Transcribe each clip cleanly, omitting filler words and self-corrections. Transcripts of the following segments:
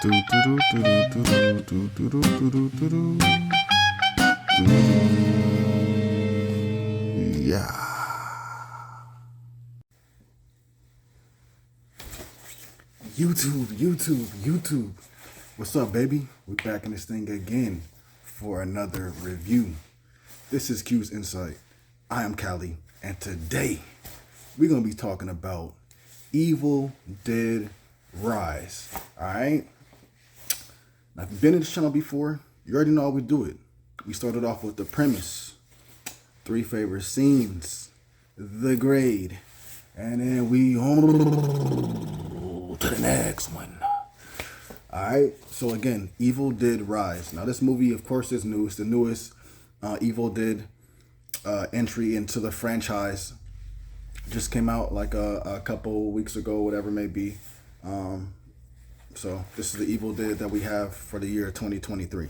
Yeah. YouTube. What's up, baby? We're back in this thing again for another review. This is Q's Insight. I am Callie, and today we're going to be talking about Evil Dead Rise. Alright? Now, if you've been to this channel before, you already know how we do it. We started off with the premise, 3 favorite scenes, the grade, and then we to the next one. Alright, so again, Evil Dead Rise. Now this movie, of course, is new. It's the newest Evil Dead entry into the franchise. Just came out like a couple weeks ago, whatever it may be. So this is the Evil Dead that we have for the year 2023.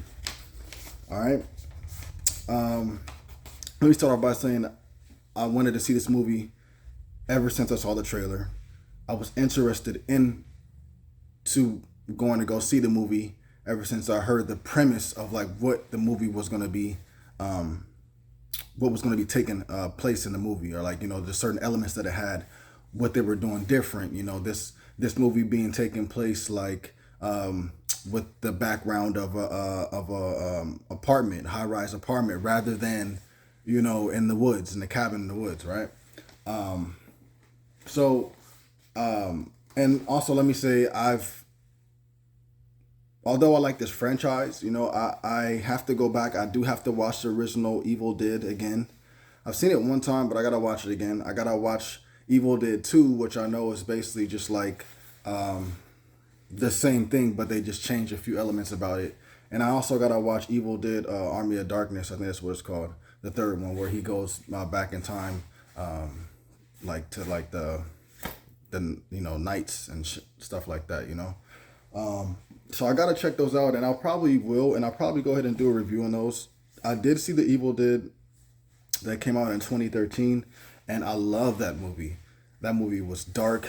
Alright. Let me start off by saying I wanted to see this movie ever since I saw the trailer. I was interested in going to go see the movie ever since I heard the premise of like what the movie was going to be, what was going to be taking place in the movie, or like, you know, the certain elements that it had, what they were doing different. You know, this movie being taking place like with the background of a apartment, high-rise apartment, rather than, you know, in the woods, in the cabin in the woods, right? And also let me say, although I like this franchise, you know, I have to go back. I do have to watch the original Evil Dead again. I've seen it one time, but I gotta watch it again. I gotta watch Evil Dead 2, which I know is basically just like the same thing, but they just changed a few elements about it. And I also gotta watch Evil Dead Army of Darkness. I think that's what it's called, the third one, where he goes back in time, like to like the you know, nights and stuff like that, you know. So I gotta check those out, and I'll probably go ahead and do a review on those. I did see the Evil Dead that came out in 2013, and I love that movie. That movie was dark.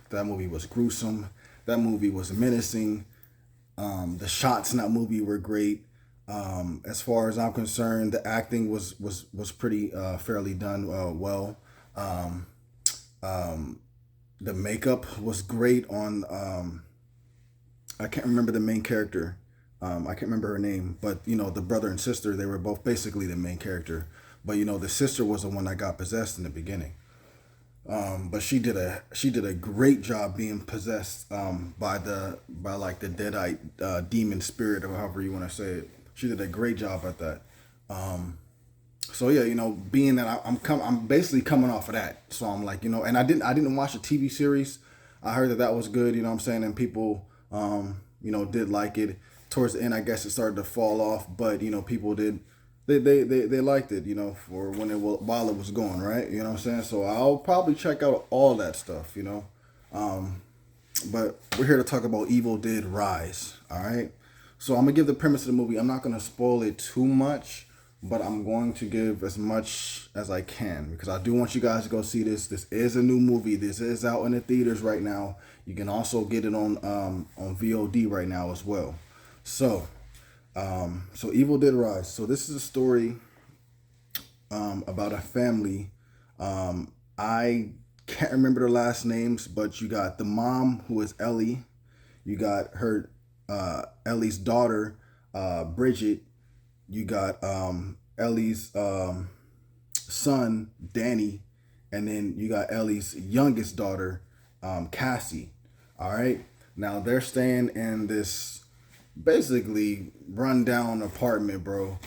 That movie was gruesome. That movie was menacing. The shots in that movie were great. As far as I'm concerned, the acting was pretty fairly done well. The makeup was great on I can't remember the main character. I can't remember her name, but you know, the brother and sister, they were both basically the main character. But you know, the sister was the one that got possessed in the beginning. But she did a great job being possessed by like the deadite demon spirit, or however you want to say it. She did a great job at that. So yeah, you know, being that I'm basically coming off of that, so I'm like, you know, and I didn't watch the TV series. I heard that was good, you know what I'm saying, and people you know, did like it. Towards the end, I guess it started to fall off, but you know, people did they liked it, you know, for while it was going, right? You know what I'm saying? So I'll probably check out all that stuff, you know. But we're here to talk about Evil Dead Rise, all right? So I'm gonna give the premise of the movie. I'm not gonna spoil it too much, but I'm going to give as much as I can, because I do want you guys to go see this. This is a new movie. This is out in the theaters right now. You can also get it on VOD right now as well. So Evil Dead Rise. So this is a story about a family. I can't remember their last names, but you got the mom, who is Ellie. You got her Ellie's daughter, Bridget. You got Ellie's son, Danny, and then you got Ellie's youngest daughter, Cassie. All right. Now they're staying in this basically rundown apartment, bro,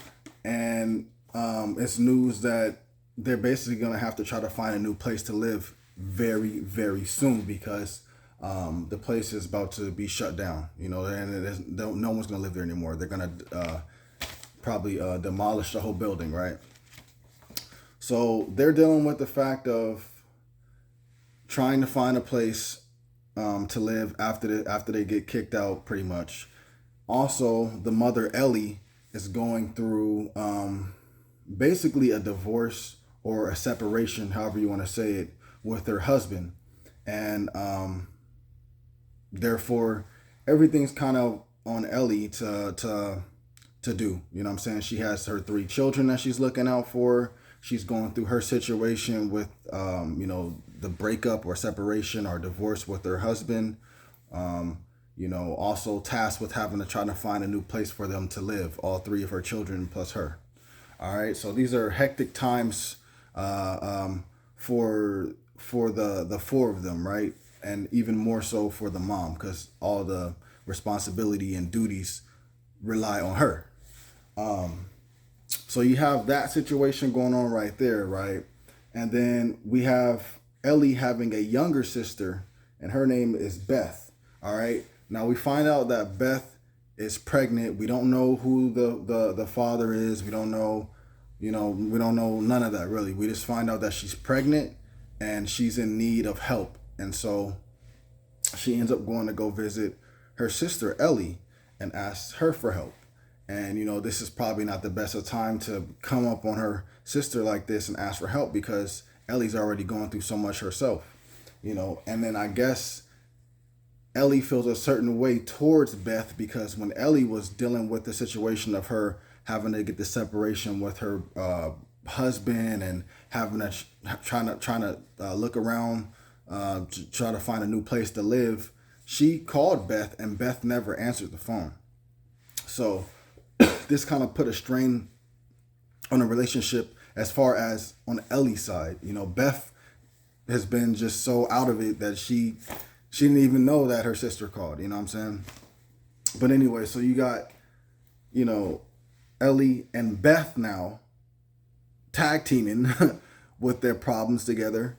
and it's news that they're basically gonna have to try to find a new place to live very, very soon, because the place is about to be shut down. You know, and no one's gonna live there anymore. They're gonna probably demolish the whole building, right? So they're dealing with the fact of trying to find a place to live after they get kicked out, pretty much. Also, the mother, Ellie, is going through basically a divorce or a separation, however you want to say it, with her husband, and therefore everything's kind of on Ellie to do. You know what I'm saying? She has her three children that she's looking out for. She's going through her situation with, the breakup or separation or divorce with her husband. Also tasked with having to try to find a new place for them to live, all three of her children plus her. All right, so these are hectic times for the four of them, right? And even more so for the mom, because all the responsibility and duties rely on her. So you have that situation going on right there, right? And then we have Ellie having a younger sister, and her name is Beth. All right. Now we find out that Beth is pregnant. We don't know who the father is. We don't know, we don't know none of that really. We just find out that she's pregnant and she's in need of help. And so she ends up going to go visit her sister Ellie and asks her for help. And this is probably not the best of time to come up on her sister like this and ask for help because Ellie's already going through so much herself. And then I guess Ellie feels a certain way towards Beth because when Ellie was dealing with the situation of her having to get the separation with her husband and having to trying to look around to try to find a new place to live, she called Beth and Beth never answered the phone. So this kind of put a strain on a relationship as far as on Ellie's side. Beth has been just so out of it that she didn't even know that her sister called. You know what I'm saying? But anyway, so you got, Ellie and Beth now tag teaming with their problems together.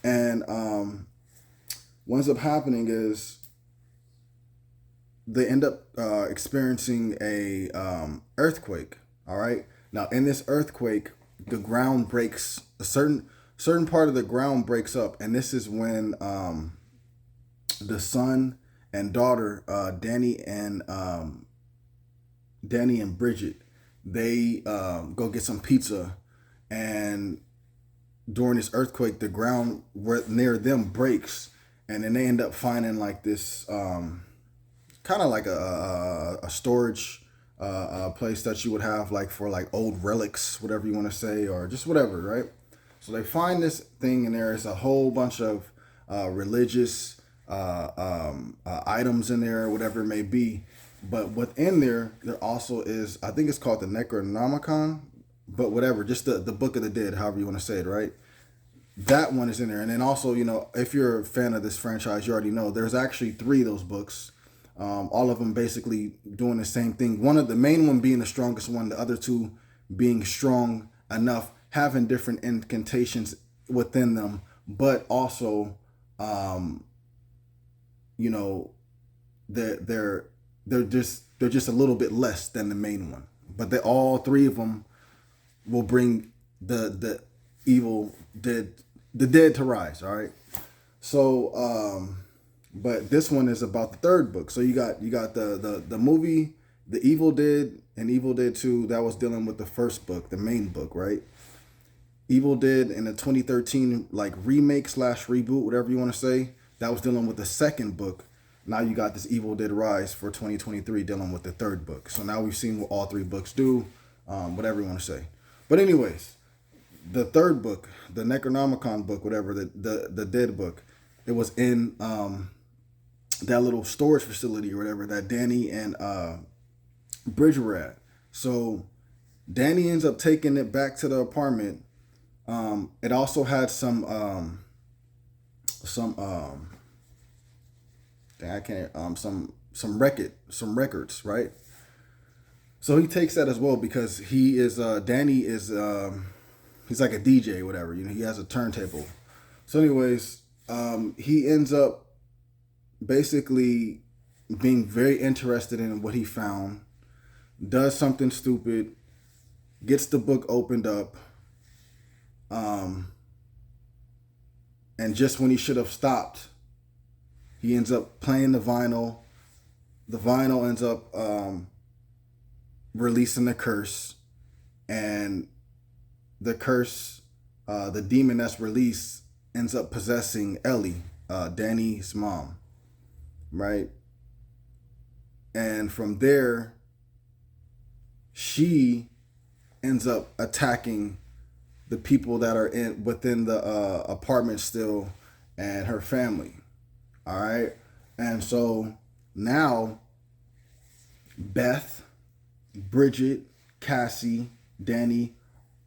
And what ends up happening is they end up experiencing a earthquake. All right. Now, in this earthquake, the ground breaks. A certain part of the ground breaks up, and this is when the son and daughter, Danny and Bridget, they go get some pizza, and during this earthquake, the ground near them breaks, and then they end up finding like this. Kind of like a storage place that you would have like for like old relics, whatever you want to say, or just whatever, right? So they find this thing and there's a whole bunch of religious items in there, whatever it may be. But within there also is, I think it's called the Necronomicon, but whatever, just the Book of the Dead, however you want to say it, right? That one is in there. And then also, if you're a fan of this franchise, you already know there's actually 3 of those books. All of them basically doing the same thing. One of the main one being the strongest one, the other 2 being strong enough, having different incantations within them, but also, they're just a little bit less than the main one. But they all 3 of them will bring the evil dead, the dead to rise. All right, so. But this one is about the 3rd book. So you got the movie, The Evil Dead and Evil Dead 2, that was dealing with the first book, the main book, right? Evil Dead in the 2013 like remake / reboot, whatever you want to say, that was dealing with the 2nd book. Now you got this Evil Dead Rise for 2023 dealing with the 3rd book. So now we've seen what all 3 books do, whatever you want to say. But anyways, the 3rd book, the Necronomicon book, whatever, the Dead book, it was in that little storage facility or whatever that Danny and Bridge were at. So Danny ends up taking it back to the apartment. It also had some records, right? So he takes that as well because he is Danny is he's like a DJ, whatever. He has a turntable. So anyways, he ends up basically being very interested in what he found, does something stupid, gets the book opened up, and just when he should have stopped, he ends up playing the vinyl. The vinyl ends up releasing the curse, and the curse, the demon that's released, ends up possessing Ellie, Danny's mom. Right? And from there, she ends up attacking the people that are in within the apartment still, and her family. All right. And so now Beth, Bridget, Cassie, Danny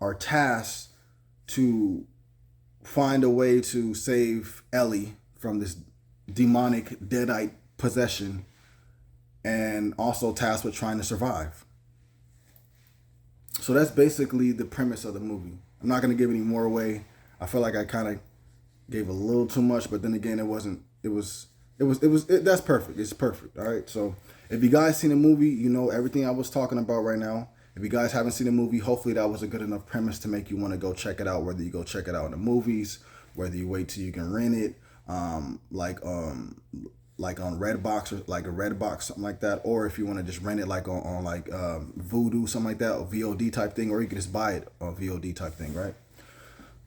are tasked to find a way to save Ellie from this demonic deadite possession, and also tasked with trying to survive. So that's basically the premise of the movie. I'm not going to give any more away. I feel like I kind of gave a little too much, but then again, it wasn't. That's perfect. It's perfect. All right. So if you guys seen the movie, you know everything I was talking about right now. If you guys haven't seen the movie, hopefully that was a good enough premise to make you want to go check it out. Whether you go check it out in the movies, whether you wait till you can rent it, like on Redbox or like a Redbox, something like that, or if you want to just rent it like on like Vudu, something like that, or VOD type thing, or you can just buy it on VOD type thing, right?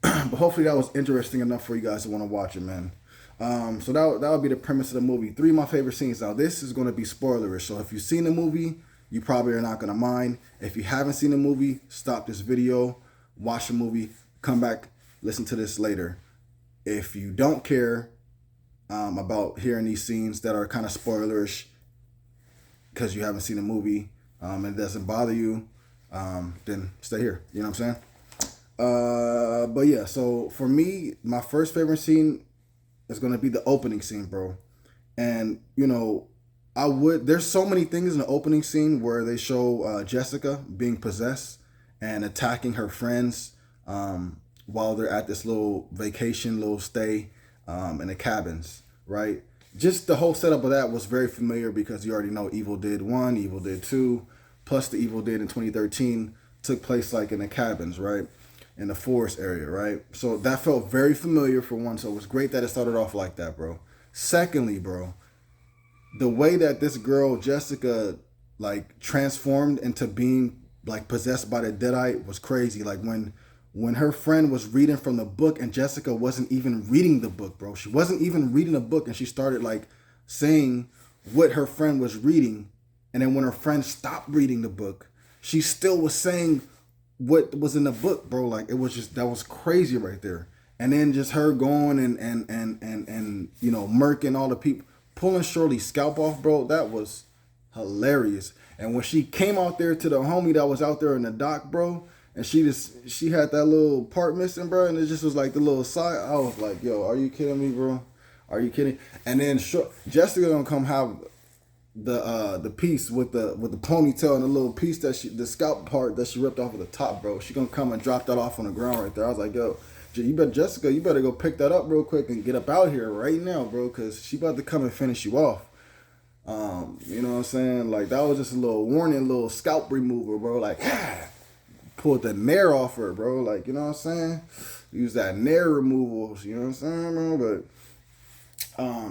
But hopefully that was interesting enough for you guys to want to watch it, man. So that would be the premise of the movie. 3 of my favorite scenes. Now this is going to be spoilerish, so if you've seen the movie, you probably are not going to mind. If you haven't seen the movie, stop this video, watch the movie, come back, listen to this later. If you don't care about hearing these scenes that are kind of spoilerish because you haven't seen the movie, and it doesn't bother you, then stay here. You know what I'm saying? But yeah, so for me, my first favorite scene is going to be the opening scene, bro. And, you know, there's so many things in the opening scene where they show Jessica being possessed and attacking her friends while they're at this little vacation, little stay in the cabins, right? Just the whole setup of that was very familiar because you already know Evil Dead 1, Evil Dead 2, plus the Evil Dead in 2013 took place like in the cabins, right? In the forest area, right? So that felt very familiar for one, so it was great that it started off like that, bro. Secondly, bro, the way that this girl Jessica like transformed into being like possessed by the deadite was crazy. Like when her friend was reading from the book and Jessica wasn't even reading the book, bro. She wasn't even reading the book, and she started like saying what her friend was reading, and then when her friend stopped reading the book, she still was saying what was in the book, bro. Like it was just, that was crazy right there. And then just her going and you know, murking all the people, pulling Shirley's scalp off, bro, that was hilarious. And when she came out there to the homie that was out there in the dock, bro, and she had that little part missing, bro, and it just was like the little side. I was like, yo, are you kidding me, bro? Are you kidding? And then Jessica gonna come have the piece with the ponytail and the little piece the scalp part that she ripped off of the top, bro. She gonna come and drop that off on the ground right there. I was like, yo, Jessica, you better go pick that up real quick and get up out here right now, bro, because she about to come and finish you off. You know what I'm saying? Like, that was just a little warning, little scalp remover, bro. Like, pulled the nair off her, bro. Like, you know what I'm saying? Use that nair removal, you know what I'm saying, bro? But,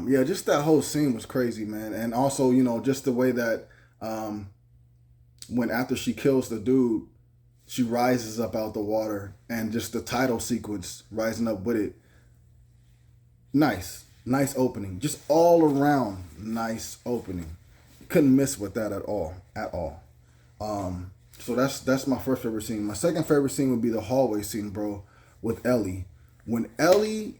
yeah, just that whole scene was crazy, man. And also, you know, just the way that when after she kills the dude, she rises up out the water, and just the title sequence rising up with it. Nice opening. Just all around nice opening. Couldn't miss with that at all. So that's my first favorite scene. My second favorite scene would be the hallway scene, bro, with Ellie. When Ellie,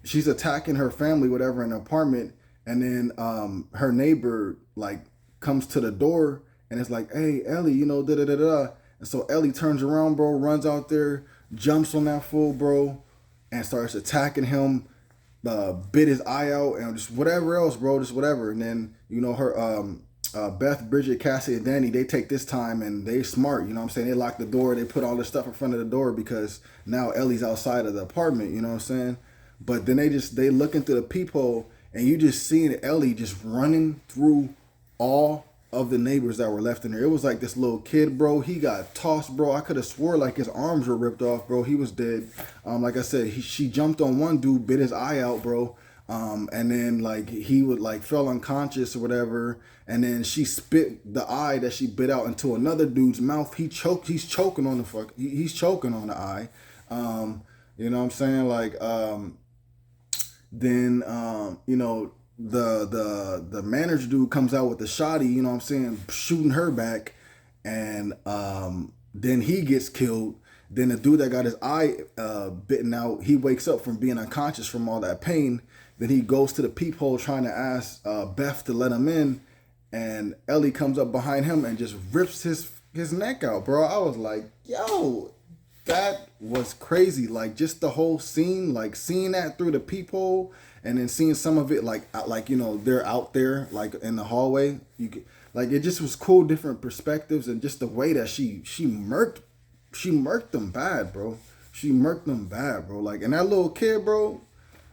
she's attacking her family, whatever, in the apartment, and then her neighbor like comes to the door and it's like, hey, Ellie, you know, da da da da. And so Ellie turns around, bro, runs out there, jumps on that fool, bro, and starts attacking him. Bit his eye out and just whatever else, bro, just whatever. And then, you know, her Beth, Bridget, Cassie, and Danny, they take this time and they smart, you know what I'm saying? They lock the door, they put all this stuff in front of the door because now Ellie's outside of the apartment, you know what I'm saying? But then they looking through the peephole, and you just seeing Ellie just running through all of the neighbors that were left in there. It was like this little kid, bro. He got tossed, bro. I could have swore like his arms were ripped off, bro. He was dead. Like I said, she jumped on one dude, bit his eye out, bro. And then like he would like fell unconscious or whatever. And then she spit the eye that she bit out into another dude's mouth. He's choking on he's choking on the eye. You know what I'm saying? Like, then, you know, the manager dude comes out with the shotty, you know what I'm saying, shooting her back, and then he gets killed. Then the dude that got his eye bitten out, he wakes up from being unconscious from all that pain. Then he goes to the peephole trying to ask Beth to let him in, and Ellie comes up behind him and just rips his neck out, bro. I was like, yo, that was crazy. Like just the whole scene, like seeing that through the peephole, and then seeing some of it like they're out there like in the hallway. Like it just was cool, different perspectives, and just the way that she murked them bad, bro. She murked them bad, bro. Like and that little kid, bro.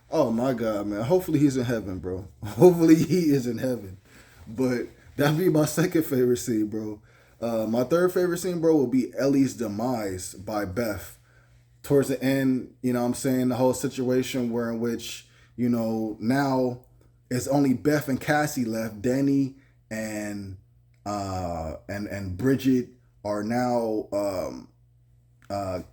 Oh my God, man. Hopefully he's in heaven, bro. Hopefully he is in heaven. But that'd be my second favorite scene, bro. My third favorite scene, bro, will be Ellie's demise by Beth. Towards the end, you know what I'm saying? The whole situation where in which, now it's only Beth and Cassie left. Danny and Bridget are now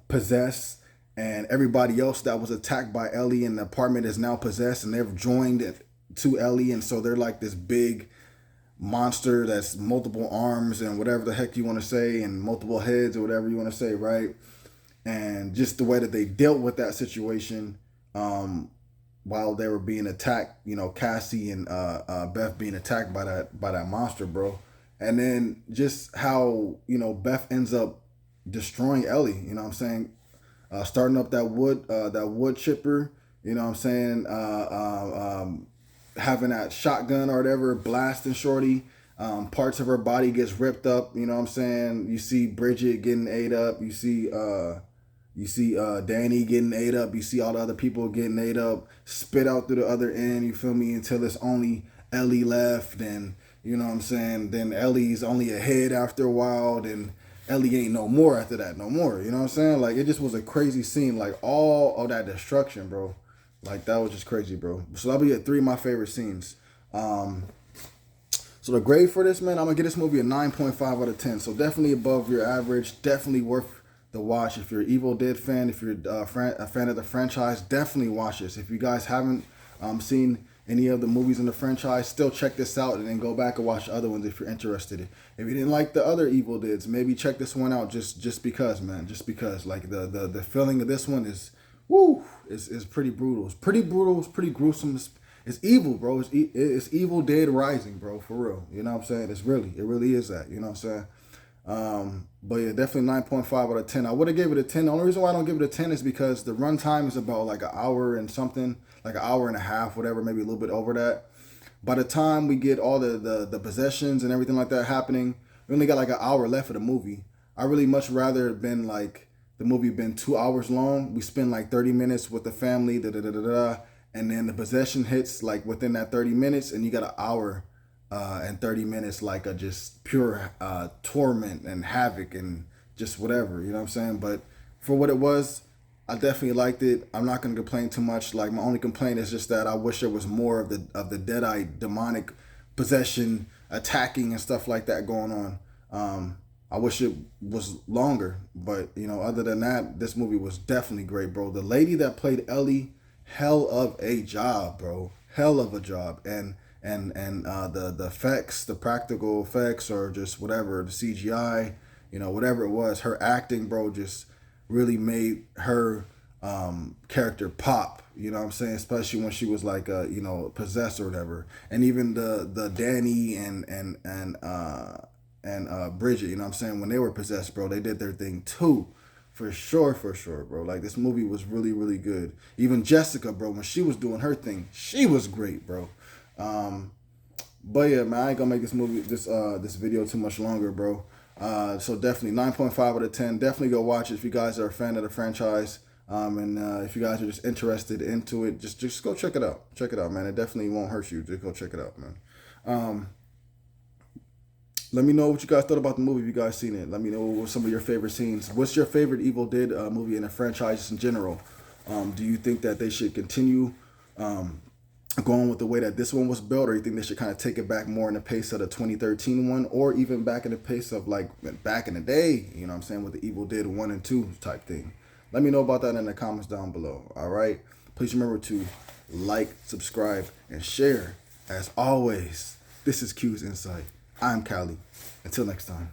possessed, and everybody else that was attacked by Ellie in the apartment is now possessed, and they've joined it to Ellie, and so they're like this big monster that's multiple arms and whatever the heck you want to say, and multiple heads or whatever you want to say, right? And just the way that they dealt with that situation, while they were being attacked, Cassie and Beth being attacked by that monster, bro. And then just how Beth ends up destroying Ellie. You know what I'm saying? Starting up that wood chipper. You know what I'm saying? Having that shotgun or whatever, blasting Shorty. Parts of her body gets ripped up. You know what I'm saying? You see Bridget getting ate up. You see Danny getting ate up. You see all the other people getting ate up, spit out through the other end. You feel me? Until it's only Ellie left, and you know what I'm saying. Then Ellie's only a head after a while. Then Ellie ain't no more after that, no more. You know what I'm saying? Like it just was a crazy scene. Like all of that destruction, bro. Like that was just crazy, bro. So that'll be at 3 of my favorite scenes. So the grade for this, man, I'm gonna give this movie a 9.5 out of 10. So definitely above your average. Definitely worth the watch. If you're an Evil Dead fan, if you're a fan of the franchise, definitely watch this. If you guys haven't seen any of the movies in the franchise, still check this out and then go back and watch the other ones if you're interested. If you didn't like the other Evil Deads, maybe check this one out just because, man. Just because. Like the feeling of this one is is pretty brutal. It's pretty brutal. It's pretty gruesome. It's evil, bro. It's Evil Dead Rising, bro. For real. You know what I'm saying? It really is that. You know what I'm saying? But yeah, definitely 9.5 out of 10. I would have gave it a 10. The only reason why I don't give it a 10 is because the runtime is about like an hour and something, like an hour and a half, whatever, maybe a little bit over that. By the time we get all the possessions and everything like that happening, we only got like an hour left of the movie. I really much rather have been like the movie been 2 hours long. We spend like 30 minutes with the family, and then the possession hits like within that 30 minutes, and you got an hour and 30 minutes like a just pure torment and havoc and just whatever, you know what I'm saying? But for what it was, I definitely liked it. I'm not gonna complain too much. Like my only complaint is just that I wish there was more of the Deadite demonic possession attacking and stuff like that going on. I wish it was longer, but other than that, this movie was definitely great, bro. The lady that played Ellie, hell of a job, bro. Hell of a job, and the effects, the practical effects, or just whatever, the CGI, whatever it was, her acting, bro, just really made her character pop. You know what I'm saying? Especially when she was like possessed or whatever, and even the Danny and Bridget. You know what I'm saying? When they were possessed, bro, they did their thing too. For sure, bro. Like this movie was really, really good. Even Jessica, bro, when she was doing her thing, she was great, bro. But yeah, man, I ain't gonna make this video too much longer, bro. So definitely 9.5 out of 10. Definitely go watch it if you guys are a fan of the franchise. And if you guys are just interested into it, just go check it out. Check it out, man. It definitely won't hurt you. Just go check it out, man. Let me know what you guys thought about the movie if you guys seen it. Let me know what some of your favorite scenes. What's your favorite Evil Dead movie in the franchise in general? Do you think that they should continue going with the way that this one was built, or you think they should kind of take it back more in the pace of the 2013 one, or even back in the pace of like back in the day, you know what I'm saying, with the Evil Dead 1 and 2 type thing? Let me know about that in the comments down below, all right? Please remember to like, subscribe, and share. As always, this is Q's Insight. I'm Callie. Until next time.